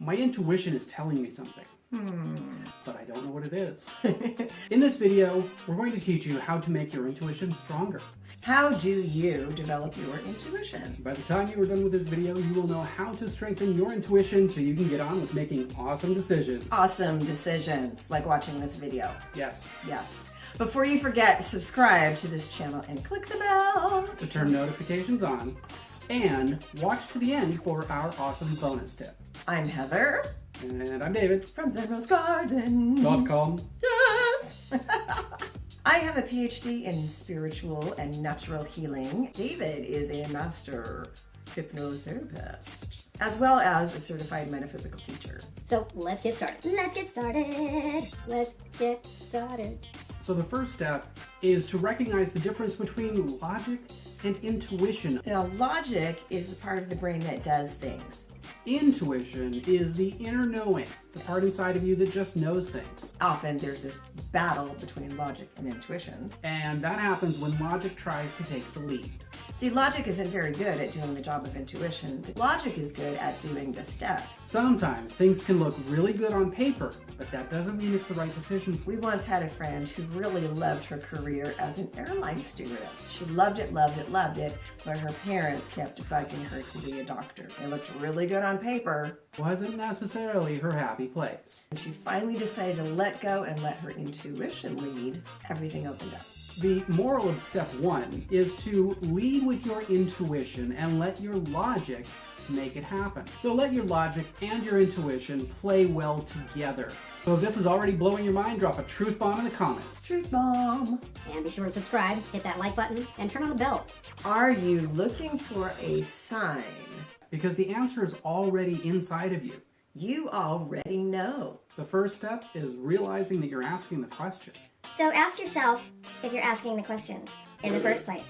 My intuition is telling me something. But I don't know what it is. In this video, we're going to teach you how to make your intuition stronger. How do you develop your intuition? By the time you are done with this video, you will know how to strengthen your intuition so you can get on with making awesome decisions. Awesome decisions, like watching this video. Yes. Yes. Before you forget, subscribe to this channel and click the bell To turn notifications on, and watch to the end for our awesome bonus tip. I'm Heather. And I'm David. From ZenRoseGarden.com. Yes! I have a PhD in spiritual and natural healing. David is a master hypnotherapist, as well as a certified metaphysical teacher. So let's get started. Let's get started. Let's get started. So the first step is to recognize the difference between logic and intuition. Now, logic is the part of the brain that does things. Intuition is the inner knowing, the part inside of you that just knows things. Often there's this battle between logic and intuition. And that happens when logic tries to take the lead. See, logic isn't very good at doing the job of intuition, but logic is good at doing the steps. Sometimes things can look really good on paper, but that doesn't mean it's the right decision. We once had a friend who really loved her career as an airline stewardess. She loved it, loved it, loved it, but her parents kept bugging her to be a doctor. It looked really good on paper. Wasn't necessarily her happy place. When she finally decided to let go and let her intuition lead, everything opened up. The moral of step one is to lead with your intuition and let your logic make it happen. So let your logic and your intuition play well together. So if this is already blowing your mind, drop a truth bomb in the comments. Truth bomb. And be sure to subscribe, hit that like button, and turn on the bell. Are you looking for a sign? Because the answer is already inside of you. You already know. The first step is realizing that you're asking the question. So ask yourself if you're asking the question in the first place.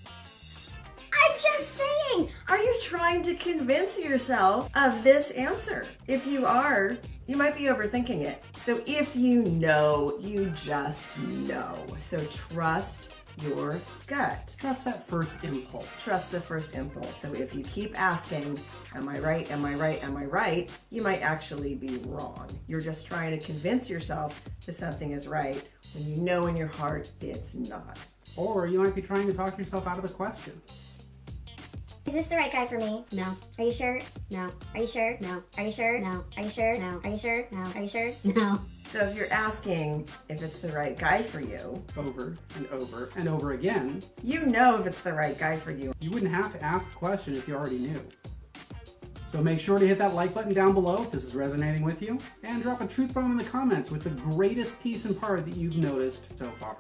I'm just saying, are you trying to convince yourself of this answer? If you are, you might be overthinking it. So if you know, you just know. So trust your gut. Trust that first impulse. Trust the first impulse. So if you keep asking, am I right, am I right, am I right, you might actually be wrong. You're just trying to convince yourself that something is right when you know in your heart it's not. Or you might be trying to talk yourself out of the question. Is this the right guy for me? No. Are you sure? No. Are you sure? No. Are you sure? No. Are you sure? No. Are you sure? No. Are you sure? No. So if you're asking if it's the right guy for you, Over and over and over again, you know if it's the right guy for you. you wouldn't have to ask the question if you already knew. So make sure to hit that like button down below if this is resonating with you, and drop a truth bomb in the comments with the greatest piece and part that you've noticed so far.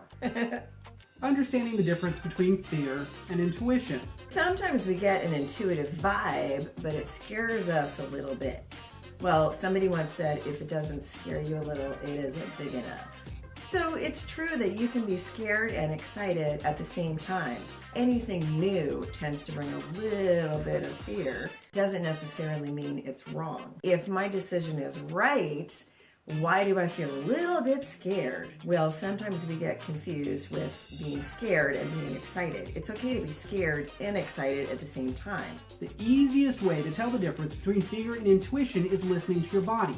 Understanding the difference between fear and intuition. Sometimes we get an intuitive vibe, but it scares us a little bit. Well, somebody once said, if it doesn't scare you a little, it isn't big enough. So it's true that you can be scared and excited at the same time. Anything new tends to bring a little bit of fear. Doesn't necessarily mean it's wrong. If my decision is right, why do I feel a little bit scared? Well, sometimes we get confused with being scared and being excited. It's okay to be scared and excited at the same time. The easiest way to tell the difference between fear and intuition is listening to your body.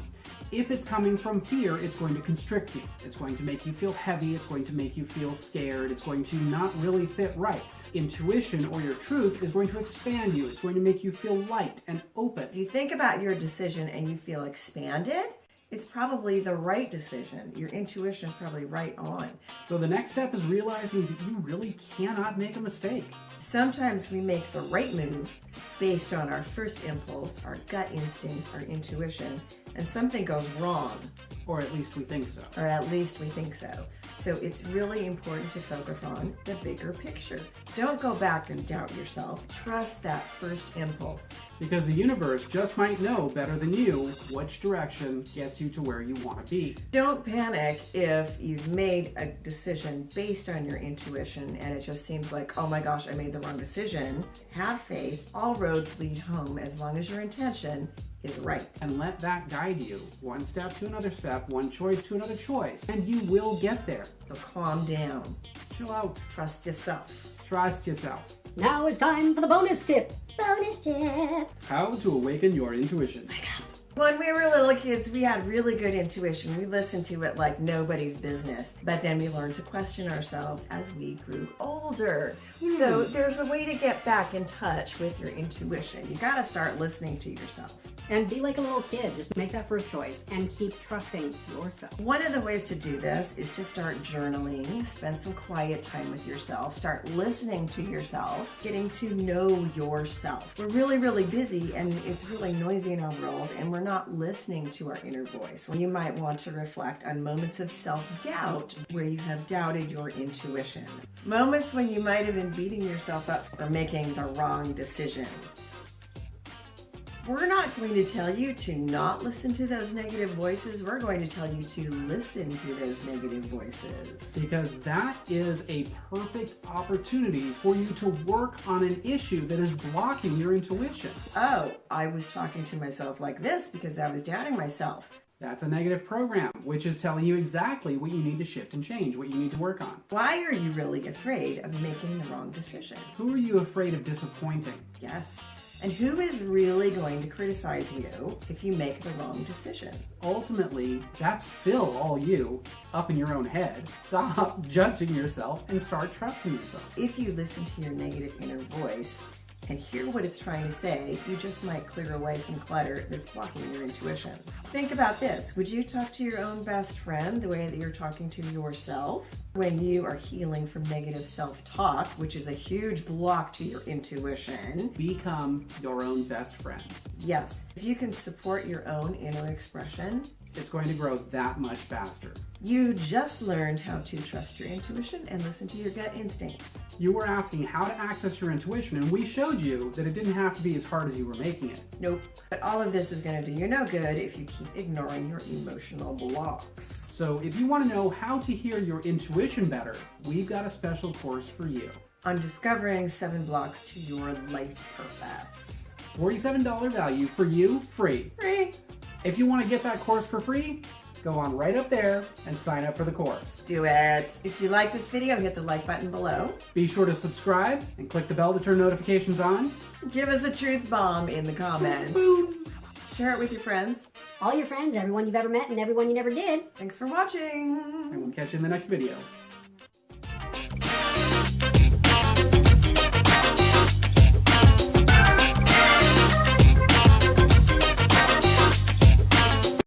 If it's coming from fear, it's going to constrict you. It's going to make you feel heavy. It's going to make you feel scared. It's going to not really fit right. Intuition, or your truth, is going to expand you. It's going to make you feel light and open. If you think about your decision and you feel expanded, it's probably the right decision. Your intuition is probably right on. So the next step is realizing that you really cannot make a mistake. Sometimes we make the right move based on our first impulse, our gut instinct, our intuition, and something goes wrong. Or at least we think so. Or at least we think so. So it's really important to focus on the bigger picture. Don't go back and doubt yourself. Trust that first impulse. Because the universe just might know better than you which direction gets you to where you want to be. Don't panic if you've made a decision based on your intuition and it just seems like, oh my gosh, I made the wrong decision. Have faith. All roads lead home as long as your intention is right. And let that guide you, one step to another step, one choice to another choice, and you will get there. So calm down. Chill out. Trust yourself. Trust yourself. Now it's time for the bonus tip. Bonus tip. How to awaken your intuition. When we were little kids, we had really good intuition. We listened to it like nobody's business. But then we learned to question ourselves as we grew older. So there's a way to get back in touch with your intuition. You gotta start listening to yourself. And be like a little kid. Just make that first choice and keep trusting yourself. One of the ways to do this is to start journaling, spend some quiet time with yourself, start listening to yourself, getting to know yourself. We're really, really busy and it's really noisy in our world and we're not listening to our inner voice. You might want to reflect on moments of self-doubt where you have doubted your intuition. Moments when you might have been beating yourself up for making the wrong decision. We're not going to tell you to not listen to those negative voices. We're going to tell you to listen to those negative voices. Because that is a perfect opportunity for you to work on an issue that is blocking your intuition. Oh, I was talking to myself like this because I was doubting myself. That's a negative program, which is telling you exactly what you need to shift and change, what you need to work on. Why are you really afraid of making the wrong decision? Who are you afraid of disappointing? Yes. And who is really going to criticize you if you make the wrong decision? Ultimately, that's still all you, up in your own head. Stop judging yourself and start trusting yourself. If you listen to your negative inner voice and hear what it's trying to say, you just might clear away some clutter that's blocking your intuition. Think about this. Would you talk to your own best friend the way that you're talking to yourself? When you are healing from negative self-talk, which is a huge block to your intuition. Become your own best friend. Yes, if you can support your own inner expression, It's going to grow that much faster. you just learned how to trust your intuition and listen to your gut instincts. You were asking how to access your intuition, and we showed you that it didn't have to be as hard as you were making it. Nope. But all of this is going to do you no good if you keep ignoring your emotional blocks. So if you want to know how to hear your intuition better, we've got a special course for you. On discovering 7 blocks to your life purpose. $47 value for you, free. Free. If you want to get that course for free, go on right up there and sign up for the course. Do it. If you like this video, hit the like button below. Be sure to subscribe and click the bell to turn notifications on. Give us a truth bomb in the comments. Boom! Share it with your friends. All your friends, everyone you've ever met, and everyone you never did. Thanks for watching. And we'll catch you in the next video.